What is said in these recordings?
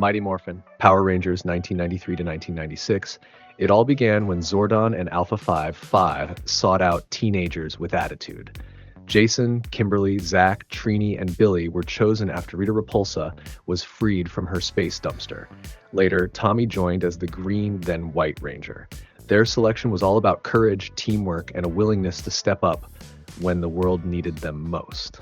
Mighty Morphin, Power Rangers 1993 to 1996. It all began when Zordon and Alpha 5 sought out teenagers with attitude. Jason, Kimberly, Zach, Trini, and Billy were chosen after Rita Repulsa was freed from her space dumpster. Later, Tommy joined as the Green, then White Ranger. Their selection was all about courage, teamwork, and a willingness to step up when the world needed them most.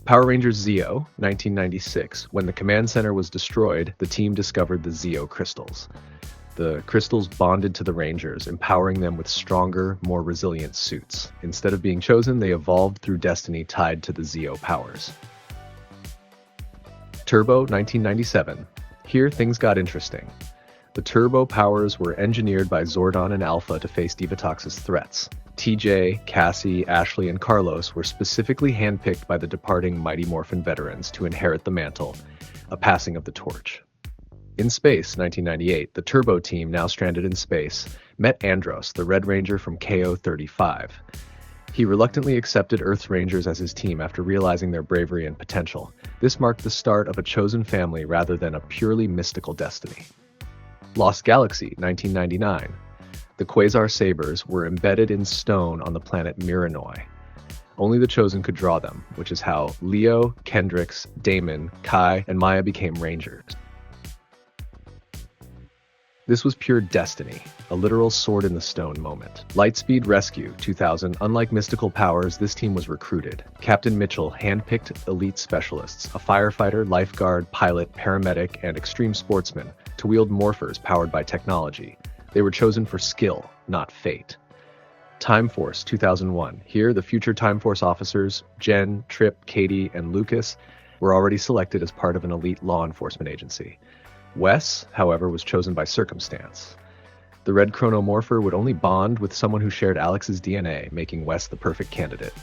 Power Rangers Zeo, 1996. When the command center was destroyed, the team discovered the Zeo crystals. The crystals bonded to the Rangers, empowering them with stronger, more resilient suits. Instead of being chosen, they evolved through destiny tied to the Zeo powers. Turbo, 1997. Here, things got interesting. The Turbo powers were engineered by Zordon and Alpha to face Divatox's threats. TJ, Cassie, Ashley, and Carlos were specifically handpicked by the departing Mighty Morphin veterans to inherit the mantle, a passing of the torch. In space, 1998, the Turbo team, now stranded in space, met Andros, the Red Ranger from KO-35. He reluctantly accepted Earth's Rangers as his team after realizing their bravery and potential. This marked the start of a chosen family rather than a purely mystical destiny. Lost Galaxy, 1999. The Quasar Sabers were embedded in stone on the planet Miranoi. Only the chosen could draw them, which is how Leo, Kendricks, Damon, Kai, and Maya became Rangers. This was pure destiny, a literal sword in the stone moment. Lightspeed Rescue, 2000. Unlike mystical powers, this team was recruited. Captain Mitchell handpicked elite specialists, a firefighter, lifeguard, pilot, paramedic, and extreme sportsman, to wield Morphers powered by technology. They were chosen for skill, not fate. Time Force, 2001. Here, the future Time Force officers, Jen, Trip, Katie, and Lucas, were already selected as part of an elite law enforcement agency. Wes, however, was chosen by circumstance. The Red Chronomorpher would only bond with someone who shared Alex's DNA, making Wes the perfect candidate.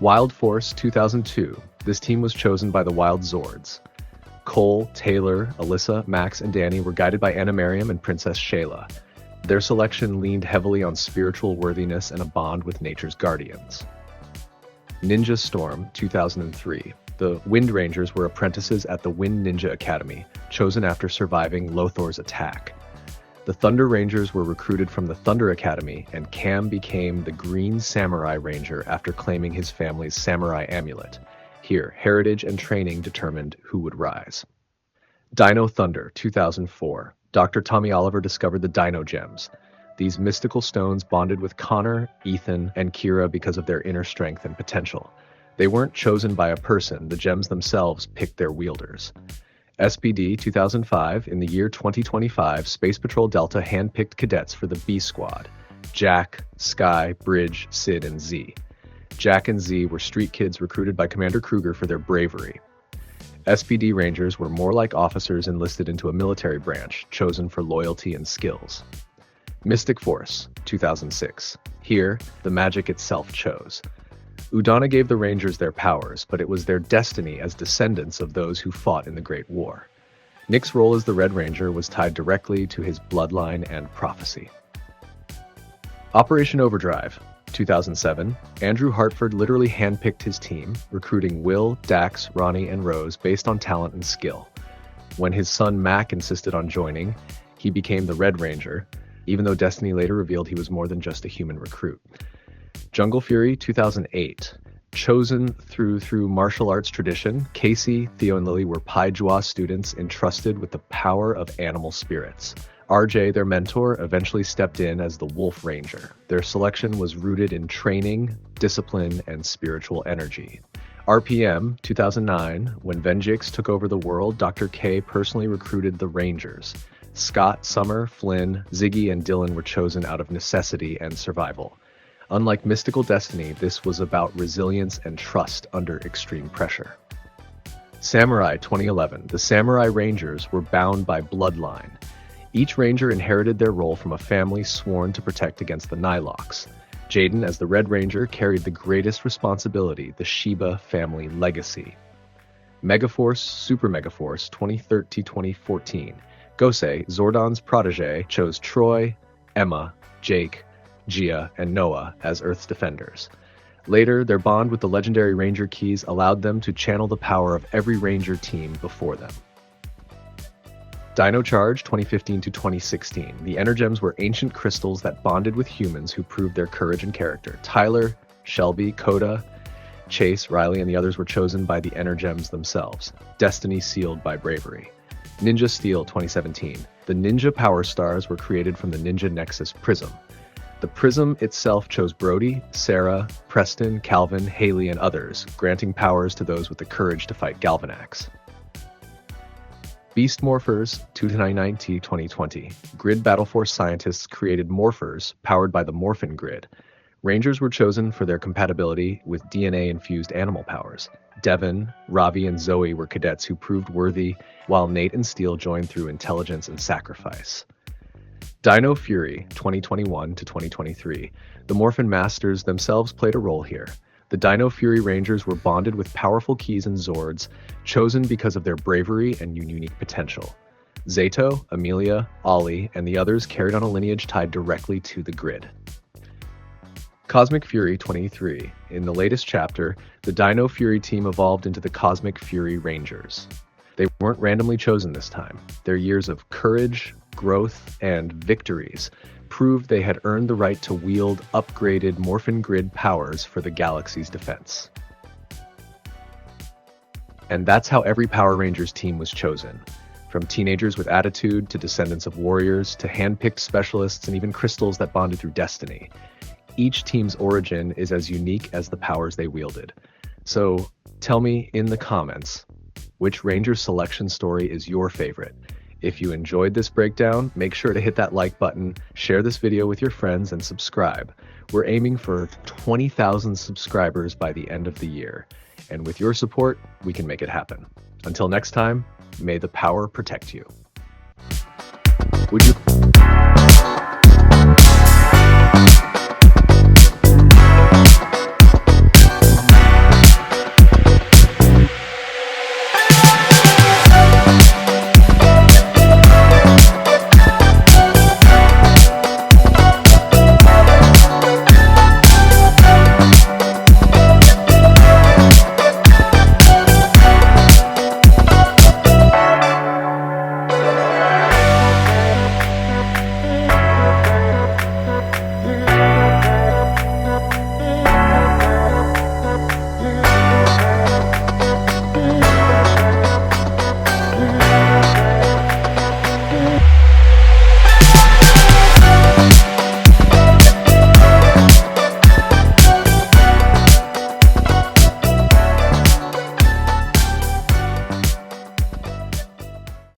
Wild Force, 2002. This team was chosen by the Wild Zords. Cole, Taylor, Alyssa, Max, and Danny were guided by Anna Miriam and Princess Shayla. Their selection leaned heavily on spiritual worthiness and a bond with nature's guardians. Ninja Storm, 2003. The Wind Rangers were apprentices at the Wind Ninja Academy, chosen after surviving Lothor's attack. The Thunder Rangers were recruited from the Thunder Academy, and Cam became the Green Samurai Ranger after claiming his family's samurai amulet. Here, heritage and training determined who would rise. Dino Thunder, 2004. Dr. Tommy Oliver discovered the Dino Gems. These mystical stones bonded with Connor, Ethan, and Kira because of their inner strength and potential. They weren't chosen by a person, the gems themselves picked their wielders. SPD 2005, in the year 2025, Space Patrol Delta handpicked cadets for the B Squad: Jack, Sky, Bridge, Sid, and Z. Jack and Z were street kids recruited by Commander Kruger for their bravery. SPD Rangers were more like officers enlisted into a military branch, chosen for loyalty and skills. Mystic Force, 2006. Here, the magic itself chose. Udana gave the Rangers their powers, but it was their destiny as descendants of those who fought in the Great War. Nick's role as the Red Ranger was tied directly to his bloodline and prophecy. Operation Overdrive, 2007. Andrew Hartford literally handpicked his team, recruiting Will, Dax, Ronnie, and Rose based on talent and skill. When his son Mac insisted on joining, he became the Red Ranger, even though Destiny later revealed he was more than just a human recruit. Jungle Fury, 2008. Chosen through martial arts tradition, Casey, Theo, and Lily were Pai Jua students entrusted with the power of animal spirits. RJ, their mentor, eventually stepped in as the Wolf Ranger. Their selection was rooted in training, discipline, and spiritual energy. RPM, 2009. When Venjix took over the world, Dr. K personally recruited the Rangers. Scott, Summer, Flynn, Ziggy, and Dylan were chosen out of necessity and survival. Unlike mystical destiny, this was about resilience and trust under extreme pressure. Samurai 2011. The Samurai Rangers were bound by bloodline. Each Ranger inherited their role from a family sworn to protect against the Nilox. Jaden, as the Red Ranger, carried the greatest responsibility, the Shiba family legacy. Megaforce, Super Megaforce 2013-2014. Gosei, Zordon's protege, chose Troy, Emma, Jake, Gia, and Noah as Earth's defenders. Later, their bond with the legendary Ranger Keys allowed them to channel the power of every Ranger team before them. Dino Charge 2015 to 2016. The Energems were ancient crystals that bonded with humans who proved their courage and character. Tyler, Shelby, Coda, Chase, Riley, and the others were chosen by the Energems themselves. Destiny sealed by bravery. Ninja Steel 2017. The Ninja Power Stars were created from the Ninja Nexus Prism. The Prism itself chose Brody, Sarah, Preston, Calvin, Haley, and others, granting powers to those with the courage to fight Galvanax. Beast Morphers 299T 2020. Grid Battle Force scientists created Morphers, powered by the Morphin grid. Rangers were chosen for their compatibility with DNA-infused animal powers. Devin, Ravi, and Zoe were cadets who proved worthy, while Nate and Steele joined through intelligence and sacrifice. Dino Fury 2021 to 2023. The Morphin Masters themselves played a role here. The Dino Fury Rangers were bonded with powerful keys and Zords, chosen because of their bravery and unique potential. Zato, Amelia, Ollie, and the others carried on a lineage tied directly to the grid. Cosmic Fury 23. In the latest chapter, the Dino Fury team evolved into the Cosmic Fury Rangers. They weren't randomly chosen this time. Their years of courage, growth, and victories proved they had earned the right to wield upgraded Morphin grid powers for the galaxy's defense. And that's how every Power Rangers team was chosen. From teenagers with attitude to descendants of warriors to hand-picked specialists and even crystals that bonded through destiny. Each team's origin is as unique as the powers they wielded. So tell me in the comments, which Ranger selection story is your favorite? If you enjoyed this breakdown, make sure to hit that like button, share this video with your friends, and subscribe. We're aiming for 20,000 subscribers by the end of the year. And with your support, we can make it happen. Until next time, may the power protect you. Would you...